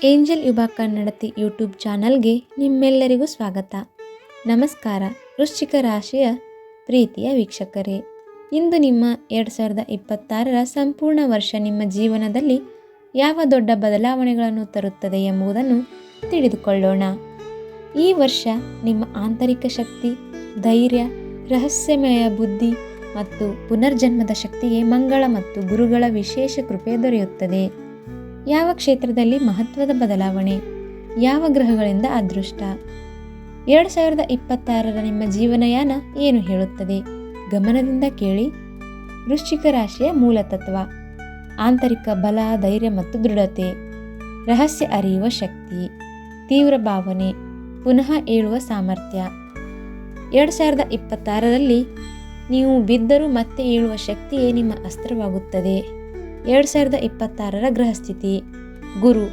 Angel ಯುಬಾ ಕನ್ನಡತಿ YouTube ಚಾನಲ್ಗೆ ನಿಮ್ಮೆಲ್ಲರಿಗೂ ಸ್ವಾಗತ. ನಮಸ್ಕಾರ ವೃಶ್ಚಿಕ ರಾಶಿಯ ಪ್ರೀತಿಯ ವೀಕ್ಷಕರೇ, ಇಂದು ನಿಮ್ಮ 2026ರ ಸಂಪೂರ್ಣ ವರ್ಷ ನಿಮ್ಮ ಜೀವನದಲ್ಲಿ ಯಾವ ದೊಡ್ಡ ಬದಲಾವಣೆಗಳನ್ನು ತರುತ್ತದೆ ಎಂಬುದನ್ನು ತಿಳಿದುಕೊಳ್ಳೋಣ. ಈ ವರ್ಷ ನಿಮ್ಮ ಆಂತರಿಕ ಶಕ್ತಿ, ಧೈರ್ಯ, ರಹಸ್ಯಮಯ ಬುದ್ಧಿ ಮತ್ತು ಪುನರ್ಜನ್ಮದ ಶಕ್ತಿಗೆ ಮಂಗಳ ಮತ್ತು ಗುರುಗಳ ವಿಶೇಷ ಕೃಪೆ ದೊರೆಯುತ್ತದೆ. ಯಾವ ಕ್ಷೇತ್ರದಲ್ಲಿ ಮಹತ್ವದ ಬದಲಾವಣೆ, ಯಾವ ಗ್ರಹಗಳಿಂದ ಅದೃಷ್ಟ? 2026ರ ನಿಮ್ಮ ಜೀವನಯಾನ ಏನು ಹೇಳುತ್ತದೆ? ಗಮನದಿಂದ ಕೇಳಿ. ವೃಶ್ಚಿಕ ರಾಶಿಯ ಮೂಲತತ್ವ: ಆಂತರಿಕ ಬಲ, ಧೈರ್ಯ ಮತ್ತು ದೃಢತೆ, ರಹಸ್ಯ ಅರಿಯುವ ಶಕ್ತಿ, ತೀವ್ರ ಭಾವನೆ, ಪುನಃ ಏಳುವ ಸಾಮರ್ಥ್ಯ. 2026ರಲ್ಲಿ ನೀವು ಬಿದ್ದರೂ ಮತ್ತೆ ಏಳುವ ಶಕ್ತಿಯೇ ನಿಮ್ಮ ಅಸ್ತ್ರವಾಗುತ್ತದೆ. 2026ರ ಗ್ರಹಸ್ಥಿತಿ: ಗುರು,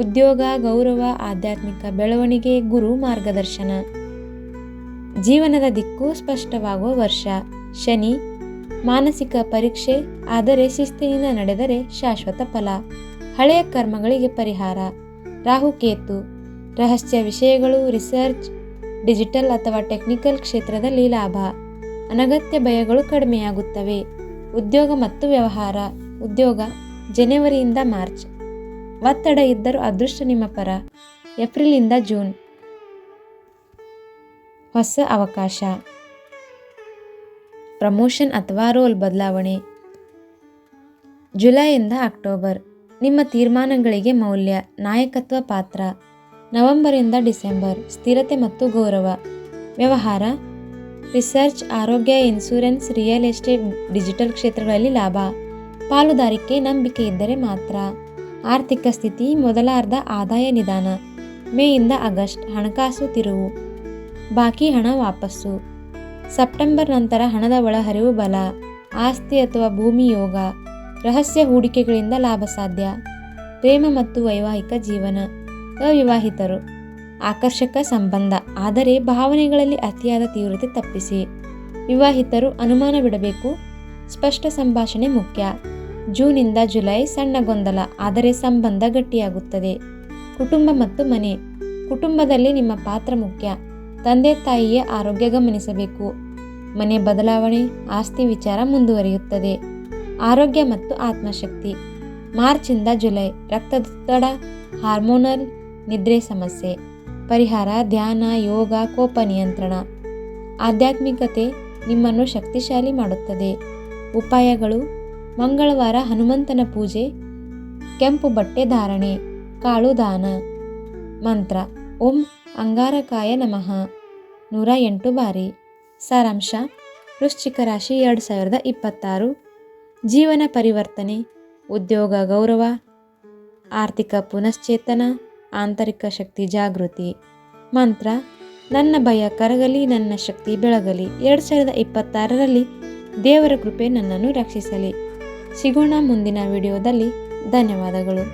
ಉದ್ಯೋಗ, ಗೌರವ, ಆಧ್ಯಾತ್ಮಿಕ ಬೆಳವಣಿಗೆ, ಗುರು ಮಾರ್ಗದರ್ಶನ. ಜೀವನದ ದಿಕ್ಕು ಸ್ಪಷ್ಟವಾಗುವ ವರ್ಷ. ಶನಿ, ಮಾನಸಿಕ ಪರೀಕ್ಷೆ, ಆದರೆ ಶಿಸ್ತಿನಿಂದ ನಡೆದರೆ ಶಾಶ್ವತ ಫಲ. ಹಳೆಯ ಕರ್ಮಗಳಿಗೆ ಪರಿಹಾರ. ರಾಹುಕೇತು, ರಹಸ್ಯ ವಿಷಯಗಳು, ರಿಸರ್ಚ್, ಡಿಜಿಟಲ್ ಅಥವಾ ಟೆಕ್ನಿಕಲ್ ಕ್ಷೇತ್ರದಲ್ಲಿ ಲಾಭ. ಅನಗತ್ಯ ಭಯಗಳು ಕಡಿಮೆಯಾಗುತ್ತವೆ. ಉದ್ಯೋಗ ಮತ್ತು ವ್ಯವಹಾರ. ಉದ್ಯೋಗ ಜನವರಿಯಿಂದ ಮಾರ್ಚ್, ಒತ್ತಡ ಇದ್ದರೂ ಅದೃಷ್ಟ ನಿಮ್ಮ ಪರ. ಏಪ್ರಿಲಿಂದ ಜೂನ್, ಹೊಸ ಅವಕಾಶ, ಪ್ರಮೋಷನ್ ಅಥವಾ ರೋಲ್ ಬದಲಾವಣೆ. ಜುಲೈಯಿಂದ ಅಕ್ಟೋಬರ್, ನಿಮ್ಮ ತೀರ್ಮಾನಗಳಿಗೆ ಮೌಲ್ಯ, ನಾಯಕತ್ವ ಪಾತ್ರ. ನವೆಂಬರಿಂದ ಡಿಸೆಂಬರ್, ಸ್ಥಿರತೆ ಮತ್ತು ಗೌರವ. ವ್ಯವಹಾರ, ರಿಸರ್ಚ್, ಆರೋಗ್ಯ, ಇನ್ಶೂರೆನ್ಸ್, ರಿಯಲ್ ಎಸ್ಟೇಟ್, ಡಿಜಿಟಲ್ ಕ್ಷೇತ್ರಗಳಲ್ಲಿ ಲಾಭ. ಪಾಲುದಾರಿಕೆ, ನಂಬಿಕೆ ಇದ್ದರೆ ಮಾತ್ರ. ಆರ್ಥಿಕ ಸ್ಥಿತಿ: ಮೊದಲಾರ್ಧ ಆದಾಯ ನಿಧಾನ. ಮೇಯಿಂದ ಆಗಸ್ಟ್, ಹಣಕಾಸು ತಿರುವು, ಬಾಕಿ ಹಣ ವಾಪಸ್ಸು. ಸೆಪ್ಟೆಂಬರ್ ನಂತರ ಹಣದ ಒಳಹರಿವು ಬಲ. ಆಸ್ತಿ ಅಥವಾ ಭೂಮಿ ಯೋಗ. ರಹಸ್ಯ ಹೂಡಿಕೆಗಳಿಂದ ಲಾಭ ಸಾಧ್ಯ. ಪ್ರೇಮ ಮತ್ತು ವೈವಾಹಿಕ ಜೀವನ. ಅವಿವಾಹಿತರು, ಆಕರ್ಷಕ ಸಂಬಂಧ, ಆದರೆ ಭಾವನೆಗಳಲ್ಲಿ ಅತಿಯಾದ ತೀವ್ರತೆ ತಪ್ಪಿಸಿ. ವಿವಾಹಿತರು ಅನುಮಾನ ಬಿಡಬೇಕು, ಸ್ಪಷ್ಟ ಸಂಭಾಷಣೆ ಮುಖ್ಯ. ಜೂನಿಂದ ಜುಲೈ, ಸಣ್ಣ ಗೊಂದಲ, ಆದರೆ ಸಂಬಂಧ ಗಟ್ಟಿಯಾಗುತ್ತದೆ. ಕುಟುಂಬ ಮತ್ತು ಮನೆ. ಕುಟುಂಬದಲ್ಲಿ ನಿಮ್ಮ ಪಾತ್ರ ಮುಖ್ಯ, ತಂದೆ ತಾಯಿಯ ಆರೋಗ್ಯ ಗಮನಿಸಬೇಕು. ಮನೆ ಬದಲಾವಣೆ, ಆಸ್ತಿ ವಿಚಾರ ಮುಂದುವರಿಯುತ್ತದೆ. ಆರೋಗ್ಯ ಮತ್ತು ಆತ್ಮಶಕ್ತಿ. ಮಾರ್ಚಿಂದ ಜುಲೈ, ರಕ್ತದೊತ್ತಡ, ಹಾರ್ಮೋನಲ್, ನಿದ್ರೆ ಸಮಸ್ಯೆ. ಪರಿಹಾರ: ಧ್ಯಾನ, ಯೋಗ, ಕೋಪ ನಿಯಂತ್ರಣ. ಆಧ್ಯಾತ್ಮಿಕತೆ ನಿಮ್ಮನ್ನು ಶಕ್ತಿಶಾಲಿ ಮಾಡುತ್ತದೆ. ಉಪಾಯಗಳು: ಮಂಗಳವಾರ ಹನುಮಂತನ ಪೂಜೆ, ಕೆಂಪು ಬಟ್ಟೆ ಧಾರಣೆ, ಕಾಳು ದಾನ. ಮಂತ್ರ: ಓಂ ಅಂಗಾರಕಾಯ ನಮಃ 108 ಬಾರಿ. ಸಾರಾಂಶ: ವೃಶ್ಚಿಕ ರಾಶಿ 2026 ಜೀವನ ಪರಿವರ್ತನೆ, ಉದ್ಯೋಗ ಗೌರವ, ಆರ್ಥಿಕ ಪುನಶ್ಚೇತನ, ಆಂತರಿಕ ಶಕ್ತಿ ಜಾಗೃತಿ. ಮಂತ್ರ: ನನ್ನ ಭಯ ಕರಗಲಿ, ನನ್ನ ಶಕ್ತಿ ಬೆಳಗಲಿ. 2026ರಲ್ಲಿ ದೇವರ ಕೃಪೆ ನನ್ನನ್ನು ರಕ್ಷಿಸಲಿ. ಸಿಗೋಣ ಮುಂದಿನ ವಿಡಿಯೋದಲ್ಲಿ. ಧನ್ಯವಾದಗಳು.